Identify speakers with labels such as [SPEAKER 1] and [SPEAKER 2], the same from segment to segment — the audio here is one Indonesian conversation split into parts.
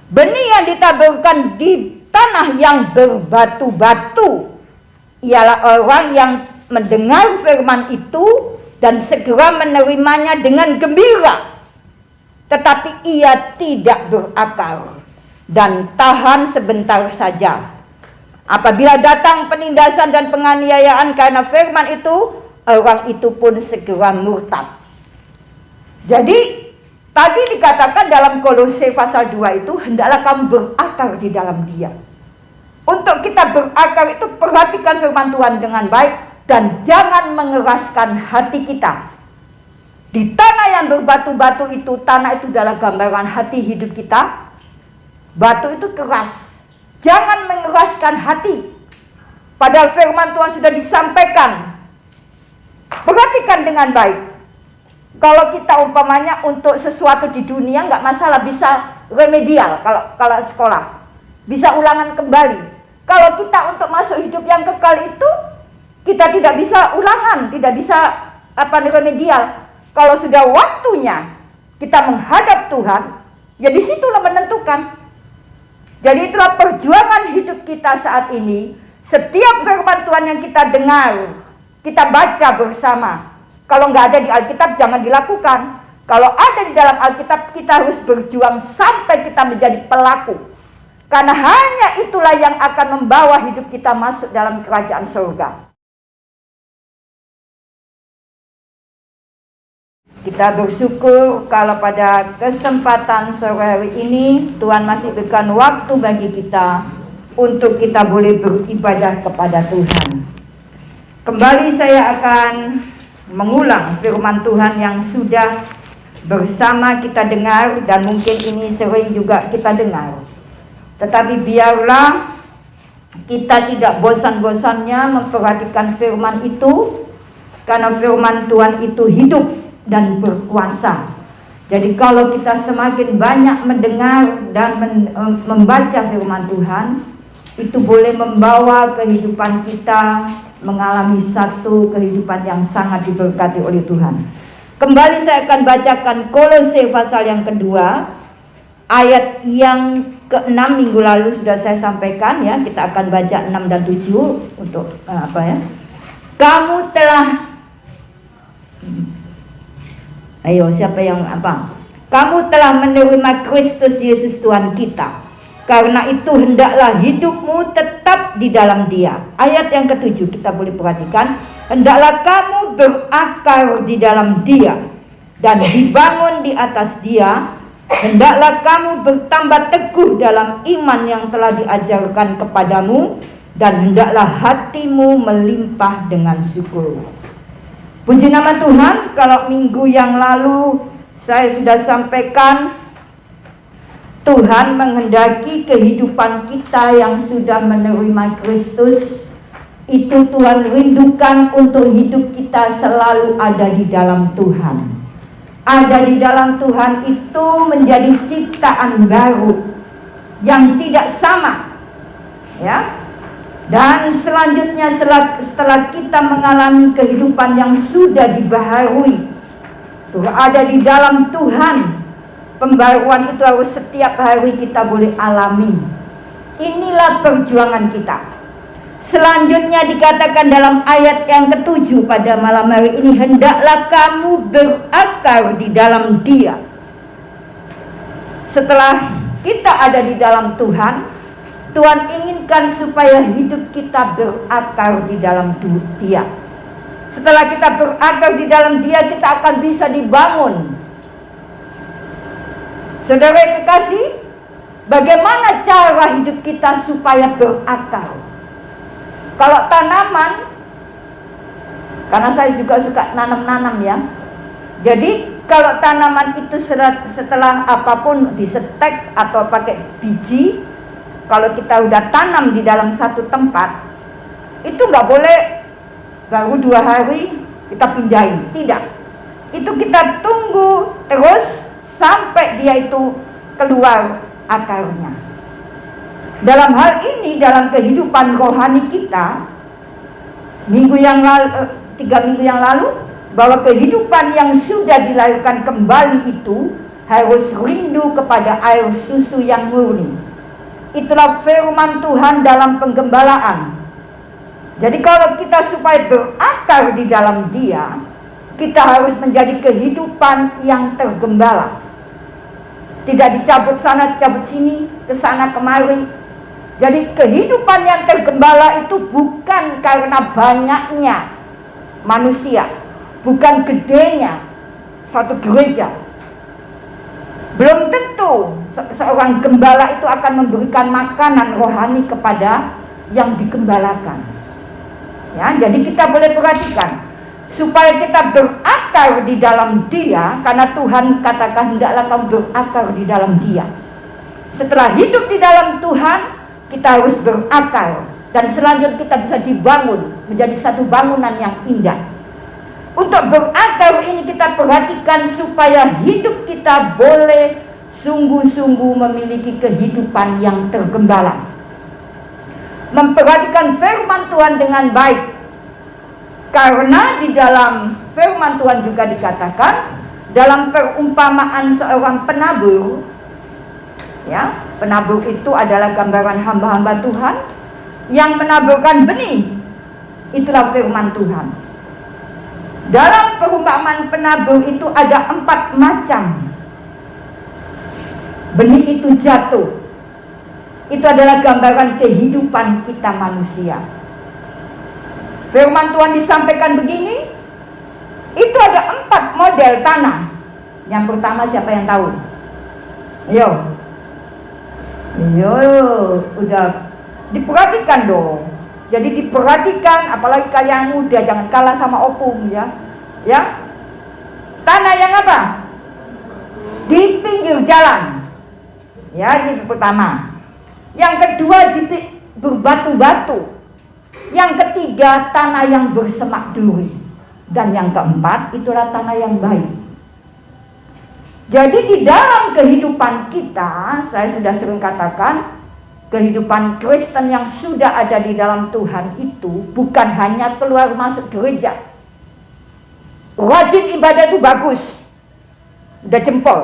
[SPEAKER 1] Benih yang ditaburkan di tanah yang berbatu-batu ialah orang yang mendengar firman itu dan segera menerimanya dengan gembira, tetapi ia tidak berakar dan tahan sebentar saja. Apabila datang penindasan dan penganiayaan karena firman itu, orang itu pun segera murtad. Jadi tadi dikatakan dalam Kolose pasal 2 itu, hendaklah kamu berakar di dalam Dia. Untuk kita berakar itu, perhatikan firman Tuhan dengan baik dan jangan mengeraskan hati kita. Di tanah yang berbatu-batu itu, tanah itu adalah gambaran hati hidup kita. Batu itu keras. Jangan mengeraskan hati. Padahal firman Tuhan sudah disampaikan. Perhatikan dengan baik. Kalau kita umpamanya untuk sesuatu di dunia nggak masalah, bisa remedial kalau sekolah, bisa ulangan kembali. Kalau kita untuk masuk hidup yang kekal itu, kita tidak bisa ulangan, tidak bisa remedial. Kalau sudah waktunya kita menghadap Tuhan, ya disitulah menentukan. Jadi itulah perjuangan hidup kita saat ini. Setiap firman Tuhan yang kita dengar, kita baca bersama. Kalau nggak ada di Alkitab, jangan dilakukan. Kalau ada di dalam Alkitab, kita harus berjuang sampai kita menjadi pelaku. Karena hanya itulah yang akan membawa hidup kita masuk dalam kerajaan surga. Kita bersyukur kalau pada kesempatan sore hari ini, Tuhan masih berikan waktu bagi kita untuk kita boleh beribadah kepada Tuhan. Kembali saya akan mengulang firman Tuhan yang sudah bersama kita dengar dan mungkin ini sering juga kita dengar. Tetapi biarlah kita tidak bosan-bosannya memperhatikan firman itu, karena firman Tuhan itu hidup dan berkuasa. Jadi kalau kita semakin banyak mendengar dan membaca firman Tuhan, itu boleh membawa kehidupan kita mengalami satu kehidupan yang sangat diberkati oleh Tuhan. Kembali saya akan bacakan Kolose pasal yang kedua, ayat yang ke-6 minggu lalu sudah saya sampaikan ya. Kita akan baca 6 dan 7 untuk Kamu telah Kamu telah menerima Kristus Yesus Tuhan kita. Karena itu hendaklah hidupmu tetap di dalam Dia. Ayat yang ke-7 kita boleh perhatikan. Hendaklah kamu berakar di dalam Dia dan dibangun di atas Dia. Hendaklah kamu bertambah teguh dalam iman yang telah diajarkan kepadamu, dan hendaklah hatimu melimpah dengan syukur. Puji nama Tuhan, kalau minggu yang lalu saya sudah sampaikan, Tuhan menghendaki kehidupan kita yang sudah menerima Kristus, itu Tuhan rindukan untuk hidup kita selalu ada di dalam Tuhan. Ada di dalam Tuhan itu menjadi ciptaan baru yang tidak sama, ya. Dan selanjutnya setelah kita mengalami kehidupan yang sudah dibaharui, ada di dalam Tuhan. Pembaruan itu harus setiap hari kita boleh alami. Inilah perjuangan kita. Selanjutnya dikatakan dalam ayat yang ke-7 pada malam hari ini, hendaklah kamu berakar di dalam Dia. Setelah kita ada di dalam Tuhan, Tuhan inginkan supaya hidup kita berakar di dalam Dia. Setelah kita berakar di dalam Dia, kita akan bisa dibangun. Saudara kekasih, bagaimana cara hidup kita supaya berakar? Kalau tanaman, karena saya juga suka nanam-nanam ya. Jadi kalau tanaman itu setelah apapun disetek atau pakai biji, kalau kita udah tanam di dalam satu tempat, itu nggak boleh baru 2 hari kita pindahin, tidak. Itu kita tunggu terus sampai dia itu keluar akarnya. Dalam hal ini, dalam kehidupan rohani kita, 3 minggu yang lalu, bahwa kehidupan yang sudah dilahirkan kembali itu harus rindu kepada air susu yang murni. Itulah firman Tuhan dalam penggembalaan. Jadi kalau kita supaya berakar di dalam Dia, kita harus menjadi kehidupan yang tergembala. Tidak dicabut sana, dicabut sini, ke sana kemari. Jadi kehidupan yang tergembala itu bukan karena banyaknya manusia, bukan gedenya suatu gereja. Belum tentu seorang gembala itu akan memberikan makanan rohani kepada yang digembalakan. Ya, jadi kita boleh perhatikan supaya kita berakar di dalam Dia, karena Tuhan katakan hendaklah kamu berakar di dalam Dia. Setelah hidup di dalam Tuhan, kita harus berakar, dan selanjutnya kita bisa dibangun menjadi satu bangunan yang indah. Untuk berakar ini kita perhatikan supaya hidup kita boleh sungguh-sungguh memiliki kehidupan yang tergembala. Memperhatikan firman Tuhan dengan baik, karena di dalam firman Tuhan juga dikatakan dalam perumpamaan seorang penabur, ya, penabur itu adalah gambaran hamba-hamba Tuhan yang menaburkan benih. Itulah firman Tuhan. Dalam perumpamaan penabur itu ada 4 macam benih itu jatuh. Itu adalah gambaran kehidupan kita manusia. Firman Tuhan disampaikan begini, itu ada 4 model tanah. Yang pertama siapa yang tahu? Ayo, udah diperhatikan dong. Jadi diperhatikan, apalagi kalian muda, jangan kalah sama opung ya. Ya, tanah yang apa? Di pinggir jalan. Ya, ini pertama. Yang kedua berbatu-batu. Yang ketiga tanah yang bersemak duri. Dan yang keempat itulah tanah yang baik. Jadi di dalam kehidupan kita, saya sudah sering katakan, kehidupan Kristen yang sudah ada di dalam Tuhan itu bukan hanya keluar masuk gereja. Rajin ibadah itu bagus, udah jempol.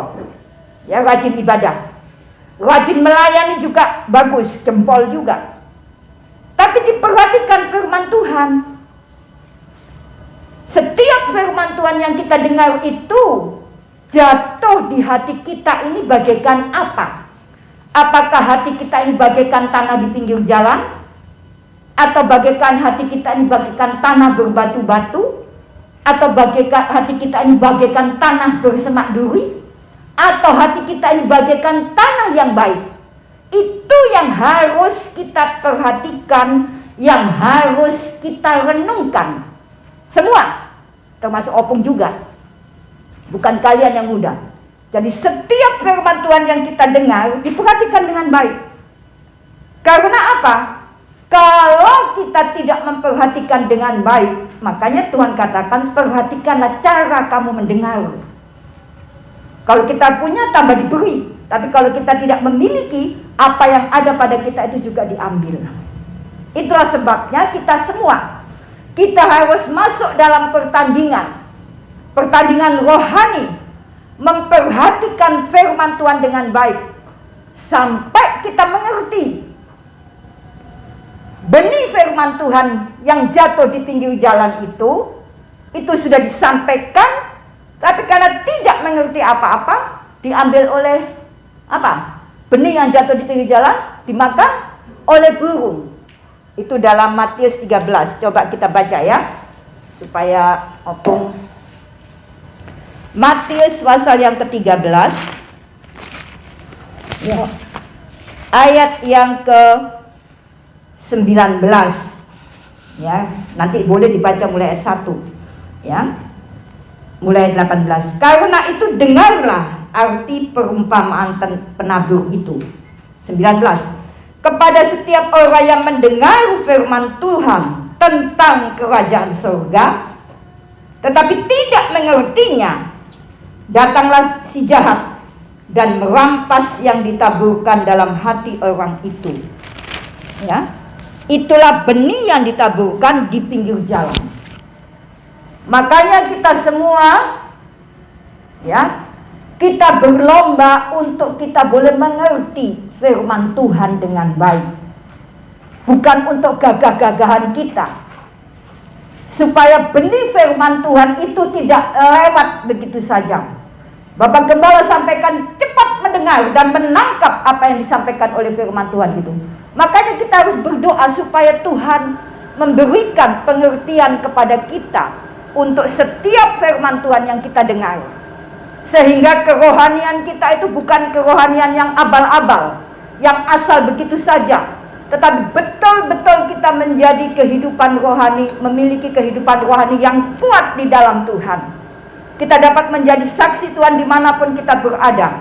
[SPEAKER 1] Ya, rajin ibadah. Rajin melayani juga bagus, jempol juga. Tapi diperhatikan firman Tuhan. Setiap firman Tuhan yang kita dengar itu jatuh di hati kita ini bagaikan apa? Apakah hati kita ini bagaikan tanah di pinggir jalan? Atau bagaikan hati kita ini bagaikan tanah berbatu-batu? Atau bagaikan hati kita ini bagaikan tanah bersemak duri? Atau hati kita ini bagaikan tanah yang baik? Itu yang harus kita perhatikan, yang harus kita renungkan. Semua, termasuk opung juga. Bukan kalian yang muda. Jadi setiap firman Tuhan yang kita dengar diperhatikan dengan baik. Karena apa? Kalau kita tidak memperhatikan dengan baik, makanya Tuhan katakan perhatikanlah cara kamu mendengar. Kalau kita punya tambah diberi, tapi kalau kita tidak memiliki, apa yang ada pada kita itu juga diambil. Itulah sebabnya kita semua, kita harus masuk dalam pertandingan rohani, memperhatikan firman Tuhan dengan baik, sampai kita mengerti benih firman Tuhan yang jatuh di pinggir jalan itu sudah disampaikan. Tapi karena tidak mengerti apa-apa, diambil oleh apa? Benih yang jatuh di pinggir jalan, dimakan oleh burung. Itu dalam Matius 13. Coba kita baca ya, supaya opung. Matius pasal yang ke-13, ya, ayat yang ke-19. Ya, nanti boleh dibaca mulai ayat 1. Ya. Mulai 18. Karena itu dengarlah arti perumpamaan penabur itu. 19. Kepada setiap orang yang mendengar firman Tuhan tentang kerajaan surga, tetapi tidak mengertinya, datanglah si jahat dan merampas yang ditaburkan dalam hati orang itu. Ya, itulah benih yang ditaburkan di pinggir jalan. Makanya kita semua, ya, Kita berlomba untuk kita boleh mengerti firman Tuhan dengan baik. Bukan untuk gagah-gagahan kita. Supaya benih firman Tuhan itu tidak lewat begitu saja. Bapak Gembala sampaikan, cepat mendengar dan menangkap apa yang disampaikan oleh firman Tuhan itu. Makanya kita harus berdoa supaya Tuhan memberikan pengertian kepada kita untuk setiap firman Tuhan yang kita dengar. Sehingga kerohanian kita itu bukan kerohanian yang abal-abal, yang asal begitu saja, tetapi betul-betul kita menjadi kehidupan rohani, memiliki kehidupan rohani yang kuat di dalam Tuhan. Kita dapat menjadi saksi Tuhan dimanapun kita berada.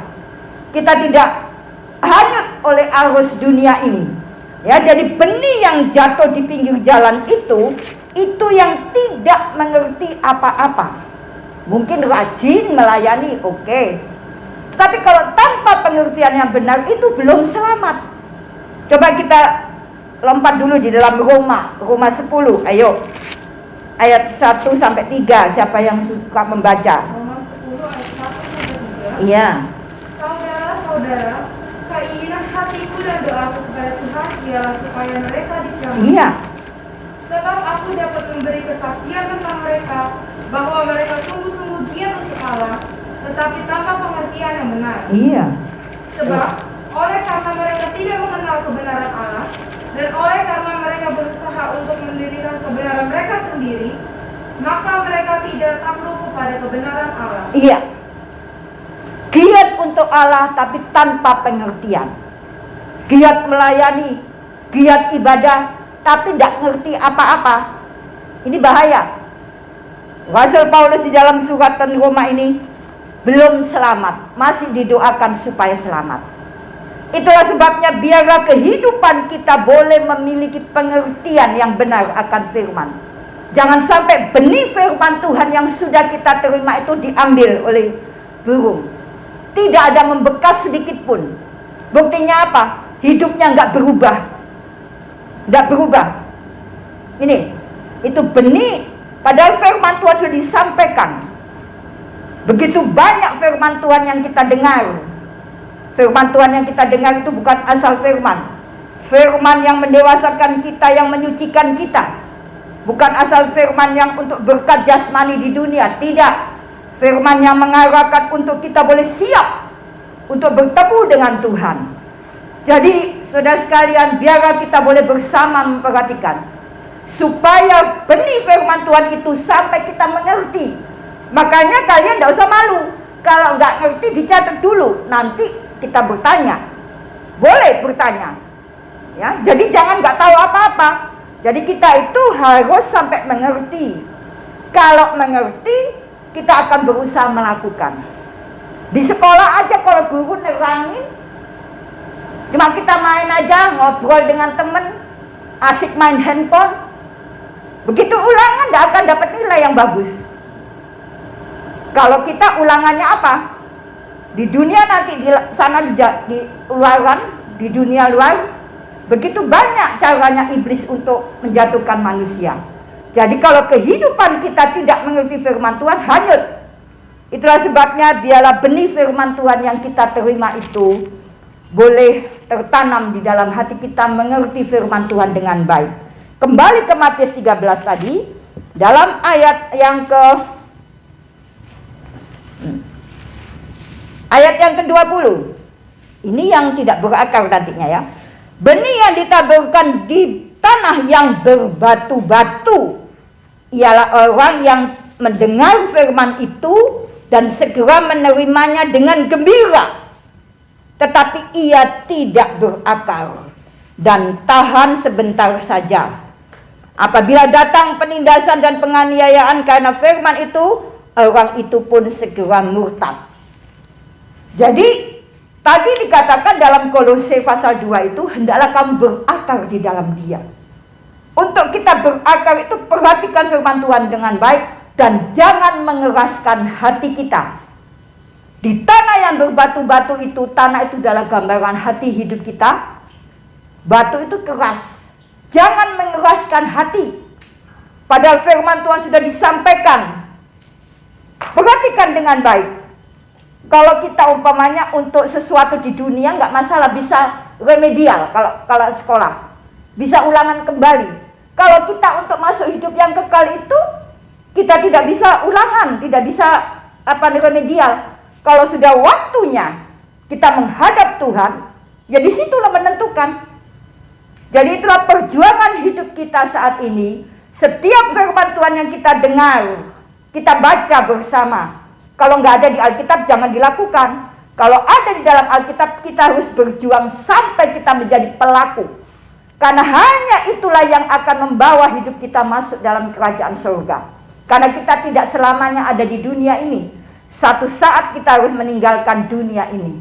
[SPEAKER 1] Kita tidak hanyut oleh arus dunia ini. Ya, jadi benih yang jatuh di pinggir jalan itu yang tidak mengerti apa-apa. Mungkin rajin melayani, oke. Tapi kalau tanpa pengertian yang benar itu belum selamat. Coba kita lompat dulu di dalam Roma 10, ayo. Ayat 1 sampai 3, siapa yang suka membaca?
[SPEAKER 2] Roma 10 ayat 1 sampai 3.
[SPEAKER 1] Iya.
[SPEAKER 2] Saudara-saudara, keinginan hatiku dan doaku kepada Tuhan ialah supaya mereka diselamatkan.
[SPEAKER 1] Iya.
[SPEAKER 2] Sebab aku dapat memberi kesaksian tentang mereka bahwa mereka sungguh-sungguh giat untuk Allah, tetapi tanpa pengertian yang benar.
[SPEAKER 1] Iya.
[SPEAKER 2] Sebab oleh karena mereka tidak mengenal kebenaran Allah, dan oleh karena mereka berusaha untuk mendirikan kebenaran mereka sendiri, maka mereka tidak takluk kepada kebenaran Allah.
[SPEAKER 1] Iya. Giat untuk Allah tapi tanpa pengertian. Giat melayani, giat ibadah tapi tidak ngerti apa-apa. Ini bahaya. Rasul Paulus di dalam surat Roma ini belum selamat, masih didoakan supaya selamat. Itulah sebabnya biarlah kehidupan kita boleh memiliki pengertian yang benar akan firman. Jangan sampai benih firman Tuhan yang sudah kita terima itu diambil oleh burung. Tidak ada membekas sedikit pun. Buktinya apa? Hidupnya nggak berubah. Nggak berubah. Ini, itu benih. Padahal firman Tuhan sudah disampaikan. Begitu banyak firman Tuhan yang kita dengar. Firman Tuhan yang kita dengar itu bukan asal firman. Firman yang mendewasakan kita, yang menyucikan kita. Bukan asal firman yang untuk berkat jasmani di dunia. Tidak. Firman yang mengarahkan untuk kita boleh siap untuk bertemu dengan Tuhan. Jadi saudara sekalian, biarlah kita boleh bersama memperhatikan supaya benih firman Tuhan itu sampai kita mengerti. Makanya kalian tidak usah malu. Kalau nggak ngerti dicatat dulu, nanti kita bertanya. Boleh bertanya. Ya, jadi jangan nggak tahu apa-apa. Jadi kita itu harus sampai mengerti. Kalau mengerti, kita akan berusaha melakukan. Di sekolah aja kalau guru nerangin, cuma kita main aja, ngobrol dengan temen, asik main handphone, begitu ulangan tidak akan dapat nilai yang bagus. Kalau kita ulangannya apa? Di dunia nanti, di sana di luaran, di dunia luar, begitu banyak caranya iblis untuk menjatuhkan manusia. Jadi kalau kehidupan kita tidak mengerti firman Tuhan, hanyut. Itulah sebabnya biarlah benih firman Tuhan yang kita terima itu boleh tertanam di dalam hati kita, mengerti firman Tuhan dengan baik. Kembali ke Matius 13 tadi, dalam ayat yang ke-20. Ini yang tidak berakar nantinya ya. Benih yang ditaburkan di tanah yang berbatu-batu ialah orang yang mendengar firman itu dan segera menerimanya dengan gembira, tetapi ia tidak berakar dan tahan sebentar saja. Apabila datang penindasan dan penganiayaan karena firman itu, orang itu pun segera murtad. Jadi tadi dikatakan dalam Kolose pasal 2 itu, hendaklah kamu berakar di dalam Dia. Untuk kita berakar itu, perhatikan firman Tuhan dengan baik dan jangan mengeraskan hati kita. Di tanah yang berbatu-batu itu, tanah itu adalah gambaran hati hidup kita. Batu itu keras. Jangan mengeraskan hati. Padahal firman Tuhan sudah disampaikan. Perhatikan dengan baik. Kalau kita umpamanya untuk sesuatu di dunia nggak masalah, bisa remedial kalau sekolah, bisa ulangan kembali. Kalau kita untuk masuk hidup yang kekal itu, kita tidak bisa ulangan, tidak bisa remedial. Kalau sudah waktunya kita menghadap Tuhan, ya disitulah menentukan. Jadi itulah perjuangan hidup kita saat ini. Setiap firman Tuhan yang kita dengar, kita baca bersama. Kalau nggak ada di Alkitab, jangan dilakukan. Kalau ada di dalam Alkitab, kita harus berjuang sampai kita menjadi pelaku. Karena hanya itulah yang akan membawa hidup kita masuk dalam kerajaan surga. Karena kita tidak selamanya ada di dunia ini. Satu saat kita harus meninggalkan dunia ini.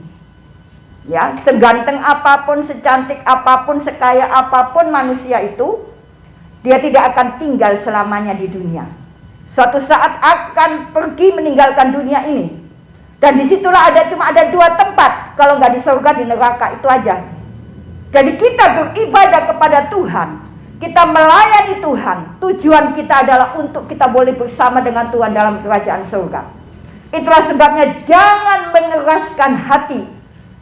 [SPEAKER 1] Ya, seganteng apapun, secantik apapun, sekaya apapun manusia itu, dia tidak akan tinggal selamanya di dunia. Suatu saat akan pergi meninggalkan dunia ini. Dan disitulah cuma ada dua tempat, kalau nggak di surga, di neraka, itu aja. Jadi kita beribadah kepada Tuhan, kita melayani Tuhan. Tujuan kita adalah untuk kita boleh bersama dengan Tuhan dalam kerajaan surga. Itulah sebabnya jangan mengeraskan hati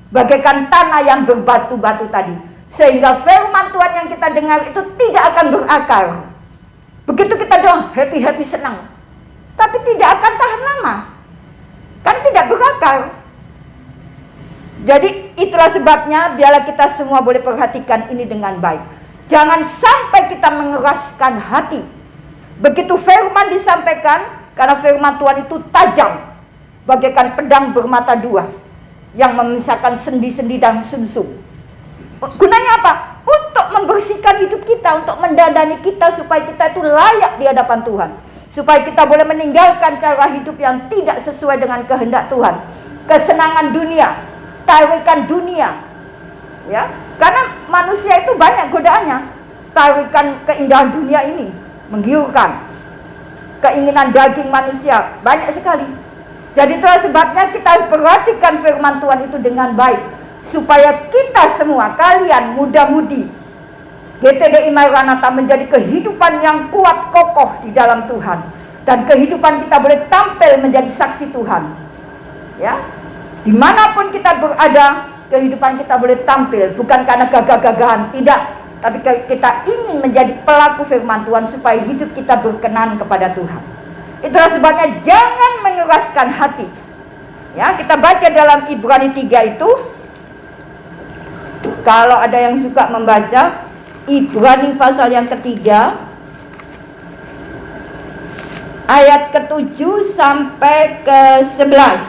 [SPEAKER 1] bagaikan tanah yang berbatu-batu tadi, sehingga firman Tuhan yang kita dengar itu tidak akan berakar. Begitu kita doang happy senang, tapi tidak akan tahan lama, kan tidak berakar. Jadi itulah sebabnya biarlah kita semua boleh perhatikan ini dengan baik. Jangan sampai kita mengeraskan hati. Begitu firman disampaikan, karena firman Tuhan itu tajam bagaikan pedang bermata dua yang memisahkan sendi-sendi dan sumsum. Gunanya apa? Untuk membersihkan hidup kita, untuk mendandani kita supaya kita itu layak di hadapan Tuhan, supaya kita boleh meninggalkan cara hidup yang tidak sesuai dengan kehendak Tuhan, kesenangan dunia, tarikan dunia, ya. Karena manusia itu banyak godaannya. Tarikan keindahan dunia ini menggiurkan, keinginan daging manusia banyak sekali. Jadi itulah sebabnya kita harus perhatikan firman Tuhan itu dengan baik, supaya kita semua, kalian muda-mudi GTDI Maranatha, menjadi kehidupan yang kuat kokoh di dalam Tuhan, dan kehidupan kita boleh tampil menjadi saksi Tuhan. Ya, dimanapun kita berada, kehidupan kita boleh tampil, bukan karena gagah-gagahan, tidak, tapi kita ingin menjadi pelaku firman Tuhan supaya hidup kita berkenan kepada Tuhan. Itulah sebabnya jangan mengeraskan hati. Ya, kita baca dalam Ibrani 3 itu. Kalau ada yang suka membaca Ibrani pasal yang ketiga, ayat ke-7 sampai ke-11.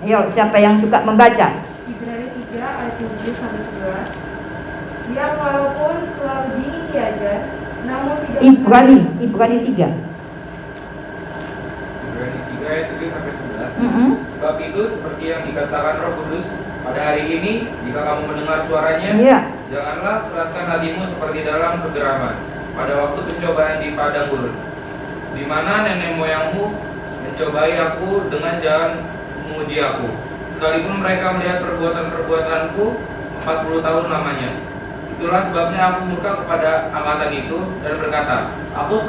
[SPEAKER 1] Ayo, siapa yang suka membaca?
[SPEAKER 2] Ibrani 3 ayat 7 sampai 11. Yang walaupun selalu dingin diajar, namun tidak
[SPEAKER 1] Ibrani 3.
[SPEAKER 3] Ibrani 3 ayat 7 sampai 11. Sebab itu seperti yang dikatakan Roh Kudus pada hari ini, jika kamu mendengar suaranya, janganlah keraskan hatimu seperti dalam kegeraman pada waktu pencobaan di padang gurun, di mana nenek moyangmu mencobai aku dengan jalan menguji aku, sekalipun mereka melihat perbuatan-perbuatanku 40 tahun lamanya. Itulah sebabnya aku murka kepada angkatan itu dan berkata, aku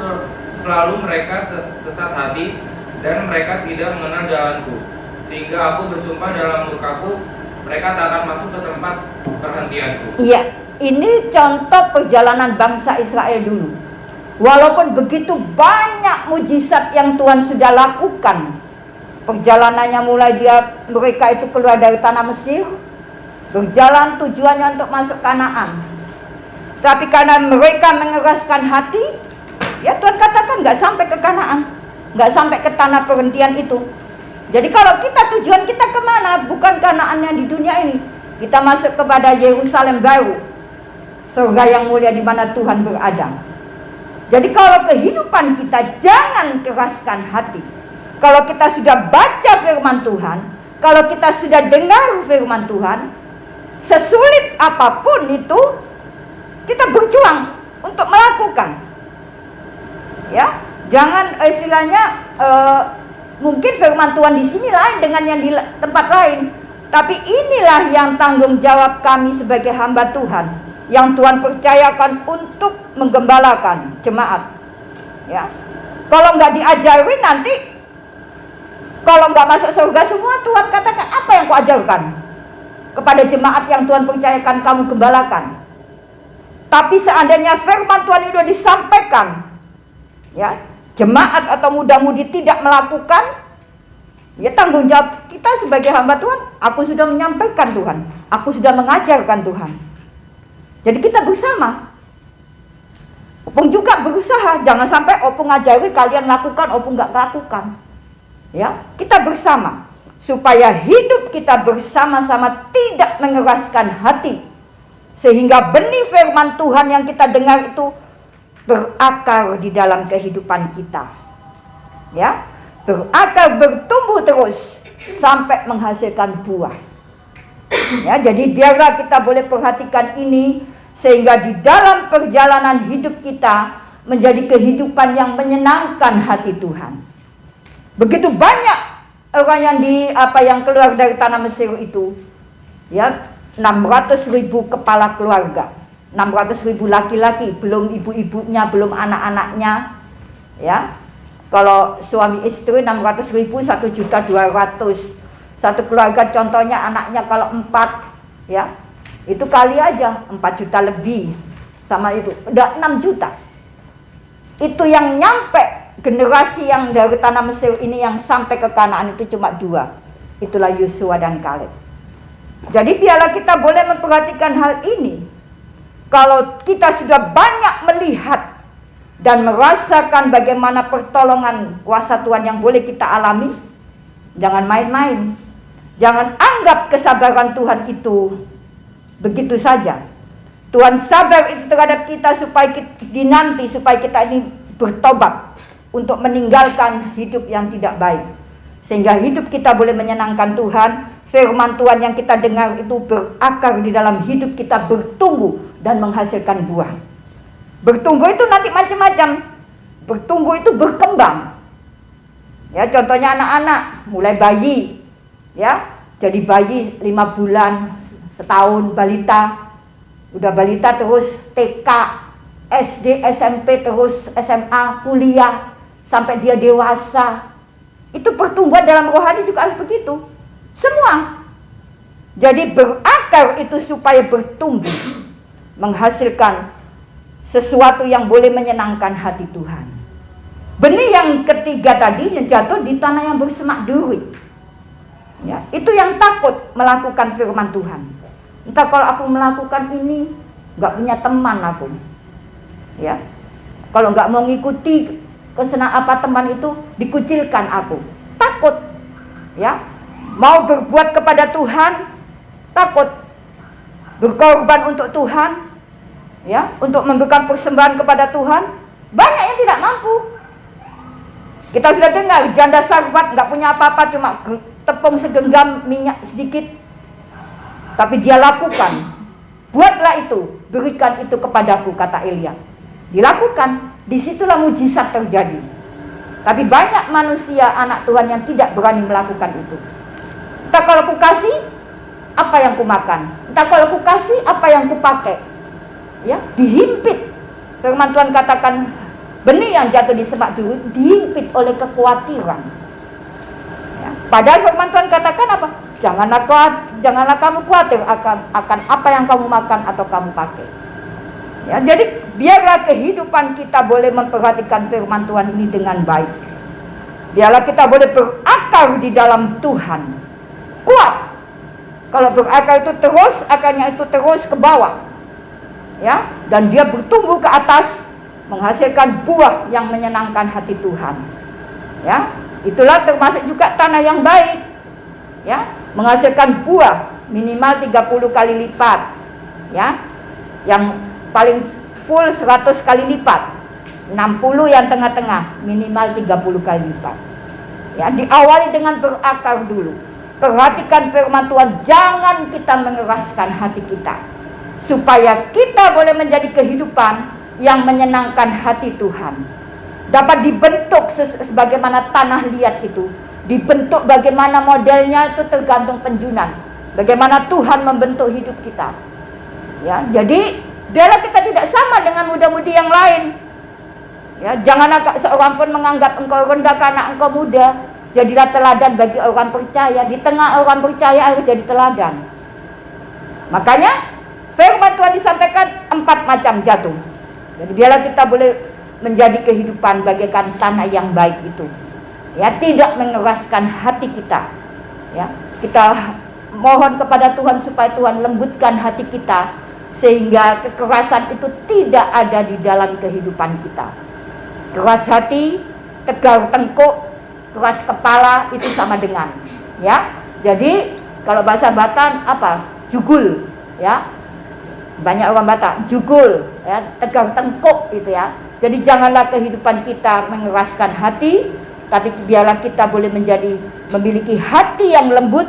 [SPEAKER 3] selalu mereka sesat hati, dan mereka tidak mengenal jalanku, sehingga aku bersumpah dalam murkaku, mereka tak akan masuk ke tempat perhentianku.
[SPEAKER 1] Iya, ini contoh perjalanan bangsa Israel dulu. Walaupun begitu banyak mujizat yang Tuhan sudah lakukan, perjalanannya mulai mereka itu keluar dari tanah Mesir, berjalan tujuannya untuk masuk Kanaan. Tapi karena mereka mengeraskan hati, ya Tuhan katakan nggak sampai ke Kanaan, nggak sampai ke tanah perhentian itu. Jadi kalau kita tujuan kita kemana? Bukan Kanaan yang di dunia ini. Kita masuk kepada Yerusalem baru, surga yang mulia di mana Tuhan berada. Jadi kalau kehidupan kita, jangan keraskan hati. Kalau kita sudah baca firman Tuhan, kalau kita sudah dengar firman Tuhan, sesulit apapun itu, kita berjuang untuk melakukan. Ya, jangan istilahnya mungkin firman Tuhan di sini lain dengan yang di tempat lain, tapi inilah yang tanggung jawab kami sebagai hamba Tuhan yang Tuhan percayakan untuk menggembalakan jemaat. Ya, kalau nggak diajarin nanti Kalau nggak masuk surga semua, Tuhan katakan, apa yang kau ajarkan kepada jemaat yang Tuhan percayakan kamu gembalakan? Tapi seandainya firman Tuhan itu sudah disampaikan, ya, jemaat atau muda-mudi tidak melakukan, ya tanggung jawab kita sebagai hamba Tuhan. Aku sudah menyampaikan Tuhan, aku sudah mengajarkan Tuhan. Jadi kita bersama. Opung juga berusaha, jangan sampai Opung ngajarin kalian lakukan, Opung nggak lakukan. Ya, kita bersama supaya hidup kita bersama-sama tidak mengeraskan hati, sehingga benih firman Tuhan yang kita dengar itu berakar di dalam kehidupan kita. Ya, berakar, bertumbuh terus sampai menghasilkan buah. Ya, jadi biarlah kita boleh perhatikan ini, sehingga di dalam perjalanan hidup kita menjadi kehidupan yang menyenangkan hati Tuhan. Begitu banyak orang yang keluar dari tanah Mesir itu, ya, 600.000 kepala keluarga, 600.000 laki-laki, belum ibu-ibunya, belum anak-anaknya, ya. Kalau suami istri 600.000, 1.200.000. Satu keluarga contohnya anaknya kalau 4, ya, itu kali aja 4 juta lebih, sama itu udah 6 juta. Itu yang nyampe, generasi yang dari tanah Mesir ini yang sampai ke Kanaan itu cuma 2, itulah Yosua dan Kaleb. Jadi biarlah kita boleh memperhatikan hal ini. Kalau kita sudah banyak melihat dan merasakan bagaimana pertolongan kuasa Tuhan yang boleh kita alami, jangan main-main. Jangan anggap kesabaran Tuhan itu begitu saja. Tuhan sabar itu terhadap kita supaya kita dinanti, supaya kita ini bertobat untuk meninggalkan hidup yang tidak baik, sehingga hidup kita boleh menyenangkan Tuhan. Firman Tuhan yang kita dengar itu berakar di dalam hidup kita, bertumbuh dan menghasilkan buah. Bertumbuh itu nanti macam-macam. Bertumbuh itu berkembang. Ya, contohnya anak-anak mulai bayi, ya, jadi bayi 5 bulan, setahun, balita, udah balita terus TK, SD, SMP, terus SMA, kuliah, sampai dia dewasa. Itu pertumbuhan dalam rohani juga harus begitu. Semua. Jadi berakar itu supaya bertumbuh, menghasilkan sesuatu yang boleh menyenangkan hati Tuhan. Benih yang ketiga tadi yang jatuh di tanah yang bersemak duri. Ya, itu yang takut melakukan firman Tuhan. Entah kalau aku melakukan ini, nggak punya teman aku. Ya, kalau nggak mau ngikuti kesenangan apa teman itu, dikucilkan aku. Takut. Ya, mau berbuat kepada Tuhan, takut. Berkorban untuk Tuhan, ya, untuk memberikan persembahan kepada Tuhan, banyak yang tidak mampu. Kita sudah dengar janda Sarfat nggak punya apa-apa, cuma tepung segenggam minyak sedikit, tapi dia lakukan. Buatlah itu, berikan itu kepadaku, kata Elia. Dilakukan, disitulah mujizat terjadi. Tapi banyak manusia, anak Tuhan yang tidak berani melakukan itu. Entah kalau ku kasih, apa yang ku makan. Entah kalau ku kasih, apa yang ku pakai. Ya, dihimpit. Firman Tuhan katakan, benih yang jatuh di semak duri dihimpit oleh kekhawatiran. Ya, padahal firman Tuhan katakan apa? Janganlah kamu khawatir akan apa yang kamu makan atau kamu pakai. Ya, jadi biarlah kehidupan kita boleh memperhatikan firman Tuhan ini dengan baik. Biarlah kita boleh berakar di dalam Tuhan. Kuat. Kalau berakar itu terus, akarnya itu terus ke bawah. Ya, dan dia bertumbuh ke atas, menghasilkan buah yang menyenangkan hati Tuhan. Ya, itulah termasuk juga tanah yang baik. Ya, menghasilkan buah minimal 30 kali lipat. Ya, yang paling full 100 kali lipat, 60 yang tengah-tengah, minimal 30 kali lipat. Ya, diawali dengan berakar dulu. Perhatikan firman Tuhan, jangan kita mengeraskan hati kita, supaya kita boleh menjadi kehidupan yang menyenangkan hati Tuhan. Dapat dibentuk sebagaimana tanah liat itu, dibentuk bagaimana modelnya itu tergantung penjunan, bagaimana Tuhan membentuk hidup kita. Ya, jadi biarlah kita tidak sama dengan muda-mudi yang lain. Ya, jangan seorang pun menganggap engkau rendah karena engkau muda. Jadilah teladan bagi orang percaya. Di tengah orang percaya harus jadi teladan. Makanya firman Tuhan disampaikan 4 macam jatuh. Jadi biarlah kita boleh menjadi kehidupan bagaikan tanah yang baik itu. Ya, tidak mengeraskan hati kita. Ya, kita mohon kepada Tuhan supaya Tuhan lembutkan hati kita sehingga kekerasan itu tidak ada di dalam kehidupan kita. Keras hati, tegar tengkuk, keras kepala itu sama dengan, ya. Jadi kalau bahasa Batak apa? Jugul, ya. Banyak orang Batak jugul, ya, tegar tengkuk itu ya. Jadi janganlah kehidupan kita mengeraskan hati, tapi biarlah kita boleh memiliki hati yang lembut.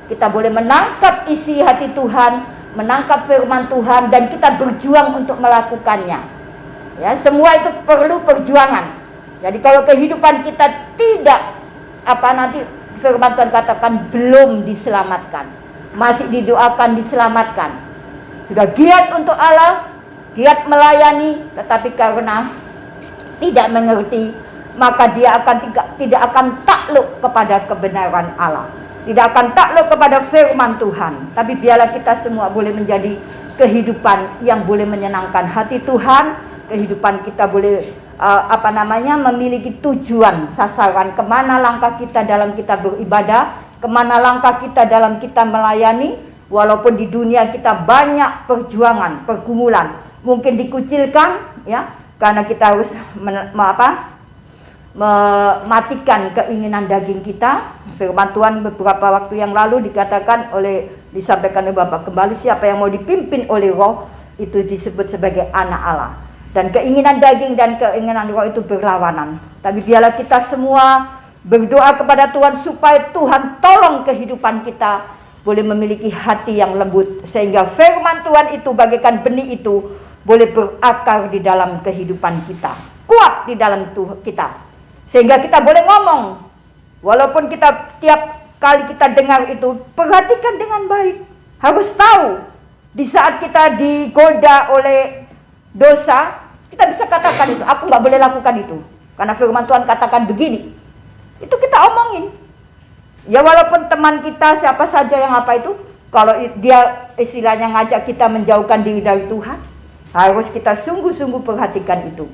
[SPEAKER 1] Kita boleh menangkap isi hati Tuhan, menangkap firman Tuhan, dan kita berjuang untuk melakukannya. Ya, semua itu perlu perjuangan. Jadi kalau kehidupan kita tidak nanti firman Tuhan katakan belum diselamatkan, masih didoakan diselamatkan, sudah giat untuk Allah, giat melayani, tetapi karena tidak mengerti, maka dia tidak akan takluk kepada kebenaran Allah, tidak akan takluk kepada firman Tuhan. Tapi biarlah kita semua boleh menjadi kehidupan yang boleh menyenangkan hati Tuhan. Kehidupan kita boleh memiliki tujuan, sasaran, kemana langkah kita dalam kita beribadah, kemana langkah kita dalam kita melayani. Walaupun di dunia kita banyak perjuangan, pergumulan, mungkin dikucilkan, ya, karena kita harus mematikan keinginan daging kita. Firman Tuhan beberapa waktu yang lalu disampaikan oleh Bapak kembali, siapa yang mau dipimpin oleh Roh itu disebut sebagai anak Allah. Dan keinginan daging dan keinginan roh itu berlawanan. Tapi biarlah kita semua berdoa kepada Tuhan supaya Tuhan tolong kehidupan kita boleh memiliki hati yang lembut, sehingga firman Tuhan itu bagaikan benih itu boleh berakar di dalam kehidupan kita, kuat di dalam kita, sehingga kita boleh ngomong. Walaupun kita tiap kali kita dengar itu, perhatikan dengan baik. Harus tahu di saat kita digoda oleh dosa, kita bisa katakan itu, aku nggak boleh lakukan itu, karena firman Tuhan katakan begini. Itu kita omongin. Ya, walaupun teman kita siapa saja yang kalau dia istilahnya ngajak kita menjauhkan diri dari Tuhan, harus kita sungguh-sungguh perhatikan itu.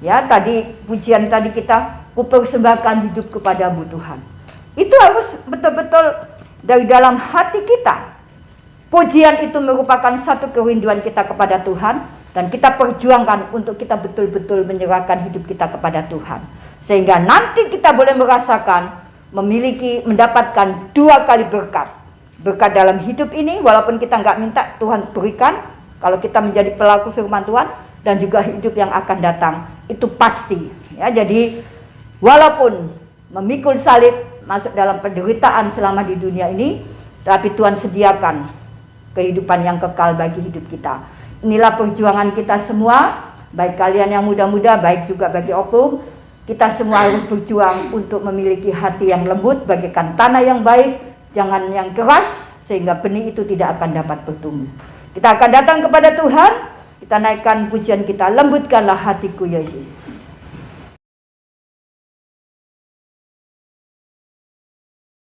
[SPEAKER 1] Ya, tadi pujian tadi kita, ku persembahkan hidup kepadamu Tuhan. Itu harus betul-betul dari dalam hati kita. Pujian itu merupakan satu kerinduan kita kepada Tuhan. Dan kita perjuangkan untuk kita betul-betul menyerahkan hidup kita kepada Tuhan. Sehingga nanti kita boleh merasakan, mendapatkan 2 kali berkat. Berkat dalam hidup ini, walaupun kita nggak minta, Tuhan berikan. Kalau kita menjadi pelaku firman Tuhan, dan juga hidup yang akan datang, itu pasti. Ya, jadi walaupun memikul salib, masuk dalam penderitaan selama di dunia ini, tapi Tuhan sediakan kehidupan yang kekal bagi hidup kita. Inilah perjuangan kita semua, baik kalian yang muda-muda, baik juga bagi opung. Kita semua harus berjuang untuk memiliki hati yang lembut, bagaikan tanah yang baik, jangan yang keras, sehingga benih itu tidak akan dapat bertumbuh. Kita akan datang kepada Tuhan, kita naikkan pujian kita, lembutkanlah hatiku Yesus.